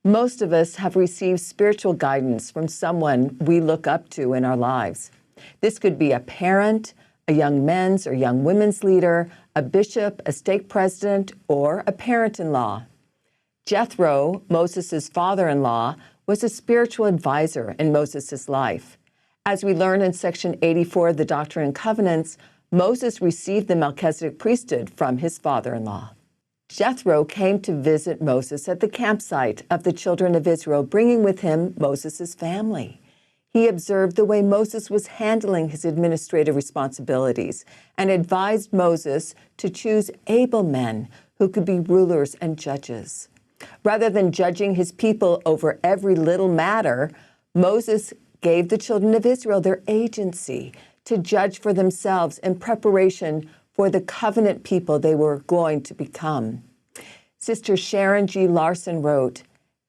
Most of us have received spiritual guidance from someone we look up to in our lives. This could be a parent, a young men's or young women's leader, a bishop, a stake president, or a parent-in-law. Jethro, Moses' father-in-law, was a spiritual advisor in Moses' life. As we learn in section 84 of the Doctrine and Covenants, Moses received the Melchizedek priesthood from his father-in-law. Jethro came to visit Moses at the campsite of the children of Israel, bringing with him Moses' family. He observed the way Moses was handling his administrative responsibilities and advised Moses to choose able men who could be rulers and judges. Rather than judging his people over every little matter, Moses gave the children of Israel their agency to judge for themselves in preparation for the covenant people they were going to become. Sister Sharon G. Larson wrote,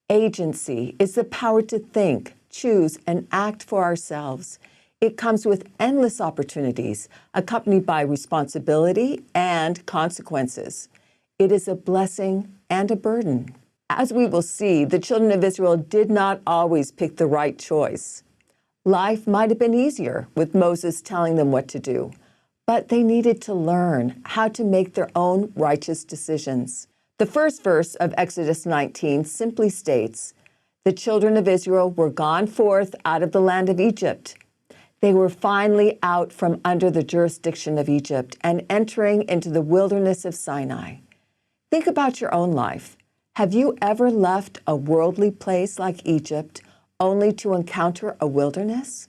"Agency is the power to think, choose, and act for ourselves. It comes with endless opportunities, accompanied by responsibility and consequences. It is a blessing and a burden." As we will see, the children of Israel did not always pick the right choice. Life might have been easier with Moses telling them what to do, but they needed to learn how to make their own righteous decisions. The first verse of Exodus 19 simply states, "The children of Israel were gone forth out of the land of Egypt." They were finally out from under the jurisdiction of Egypt and entering into the wilderness of Sinai. Think about your own life. Have you ever left a worldly place like Egypt only to encounter a wilderness?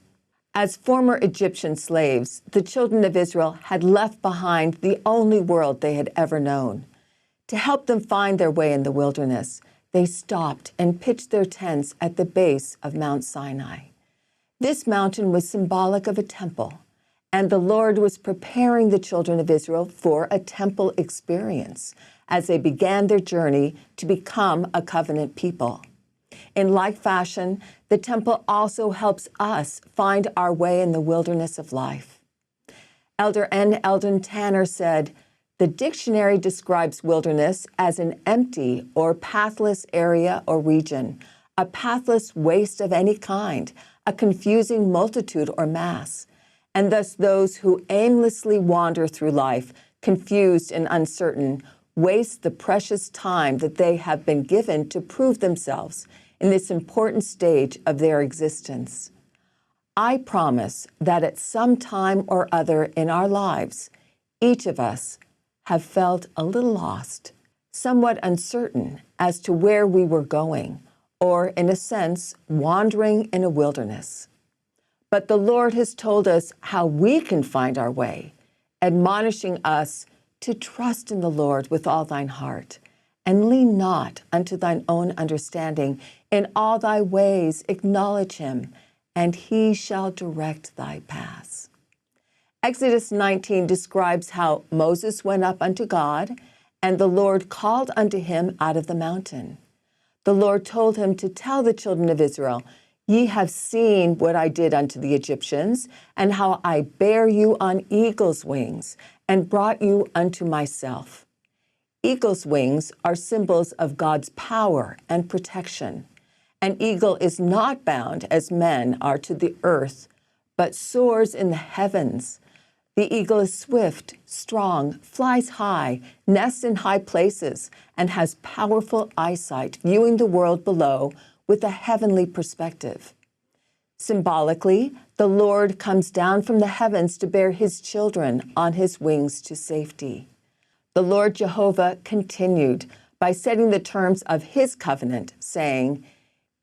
As former Egyptian slaves, the children of Israel had left behind the only world they had ever known. To help them find their way in the wilderness, they stopped and pitched their tents at the base of Mount Sinai. This mountain was symbolic of a temple, and the Lord was preparing the children of Israel for a temple experience as they began their journey to become a covenant people. In like fashion, the temple also helps us find our way in the wilderness of life. Elder N. Eldon Tanner said, "The dictionary describes wilderness as an empty or pathless area or region, a pathless waste of any kind, a confusing multitude or mass, and thus those who aimlessly wander through life, confused and uncertain, waste the precious time that they have been given to prove themselves in this important stage of their existence." I promise that at some time or other in our lives, each of us have felt a little lost, somewhat uncertain as to where we were going, or in a sense, wandering in a wilderness. But the Lord has told us how we can find our way, admonishing us to trust in the Lord with all thine heart, and lean not unto thine own understanding. In all thy ways acknowledge him, and he shall direct thy paths. Exodus 19 describes how Moses went up unto God, and the Lord called unto him out of the mountain. The Lord told him to tell the children of Israel, "Ye have seen what I did unto the Egyptians, and how I bare you on eagle's wings, and brought you unto myself." Eagle's wings are symbols of God's power and protection. An eagle is not bound, as men are, to the earth, but soars in the heavens. The eagle is swift, strong, flies high, nests in high places, and has powerful eyesight, viewing the world below with a heavenly perspective. Symbolically, the Lord comes down from the heavens to bear his children on his wings to safety. The Lord Jehovah continued by setting the terms of his covenant, saying,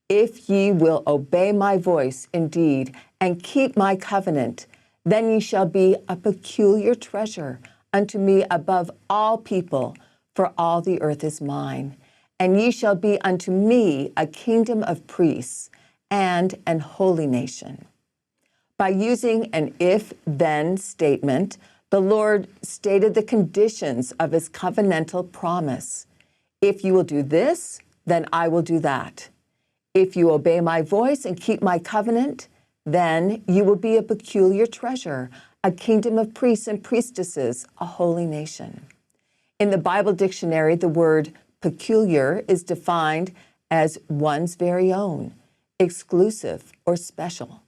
"If ye will obey my voice indeed, and keep my covenant, then ye shall be a peculiar treasure unto me above all people, for all the earth is mine. And ye shall be unto me a kingdom of priests, and an holy nation." By using an if-then statement, the Lord stated the conditions of his covenantal promise. If you will do this, then I will do that. If you obey my voice and keep my covenant, then you will be a peculiar treasure, a kingdom of priests and priestesses, a holy nation. In the Bible dictionary, the word peculiar is defined as one's very own, exclusive, or special.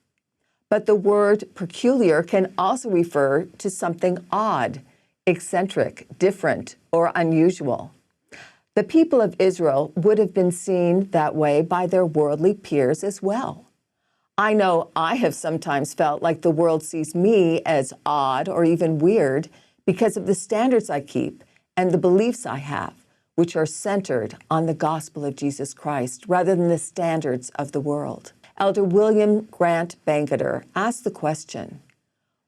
But the word peculiar can also refer to something odd, eccentric, different, or unusual. The people of Israel would have been seen that way by their worldly peers as well. I know I have sometimes felt like the world sees me as odd or even weird because of the standards I keep and the beliefs I have, which are centered on the gospel of Jesus Christ rather than the standards of the world. Elder William Grant Bangeter asked the question,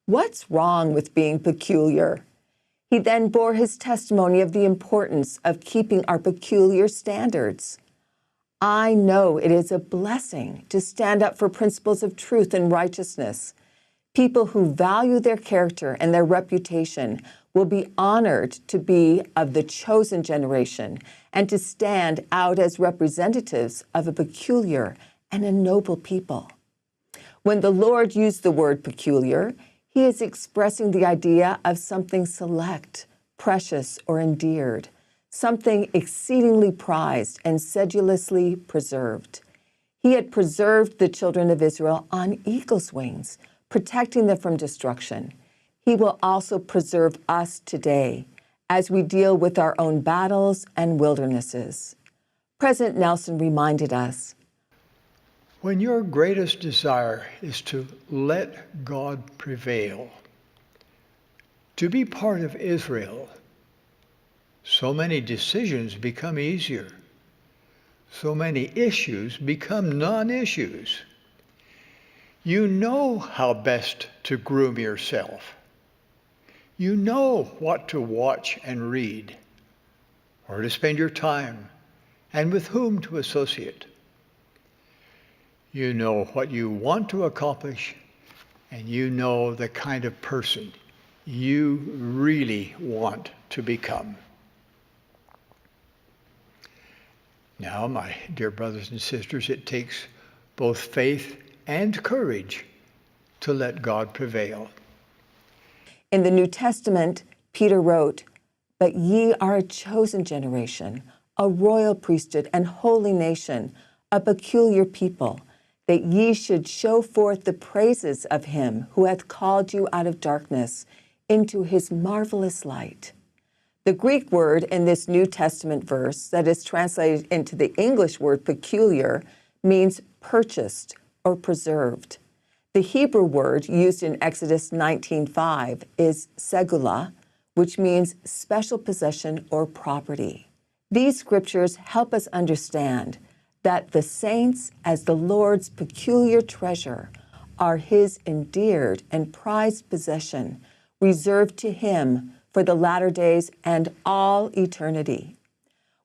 "What's wrong with being peculiar?" He then bore his testimony of the importance of keeping our peculiar standards. I know it is a blessing to stand up for principles of truth and righteousness. People who value their character and their reputation will be honored to be of the chosen generation and to stand out as representatives of a peculiar and a noble people. When the Lord used the word peculiar, He is expressing the idea of something select, precious, or endeared, something exceedingly prized and sedulously preserved. He had preserved the children of Israel on eagle's wings, protecting them from destruction. He will also preserve us today as we deal with our own battles and wildernesses. President Nelson reminded us, when your greatest desire is to let God prevail, to be part of Israel, so many decisions become easier. So many issues become non-issues. You know how best to groom yourself. You know what to watch and read, where to spend your time, and with whom to associate. You know what you want to accomplish, and you know the kind of person you really want to become. Now, my dear brothers and sisters, it takes both faith and courage to let God prevail. In the New Testament, Peter wrote, "But ye are a chosen generation, a royal priesthood and holy nation, a peculiar people, that ye should show forth the praises of him who hath called you out of darkness into his marvelous light." The Greek word in this New Testament verse that is translated into the English word peculiar means purchased or preserved. The Hebrew word used in Exodus 19:5 is segula, which means special possession or property. These scriptures help us understand that the saints, as the Lord's peculiar treasure, are his endeared and prized possession, reserved to him for the latter days and all eternity.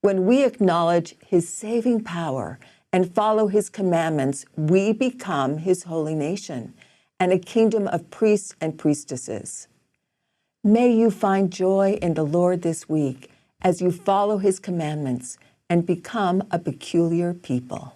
When we acknowledge his saving power and follow his commandments, we become his holy nation and a kingdom of priests and priestesses. May you find joy in the Lord this week as you follow his commandments and become a peculiar people.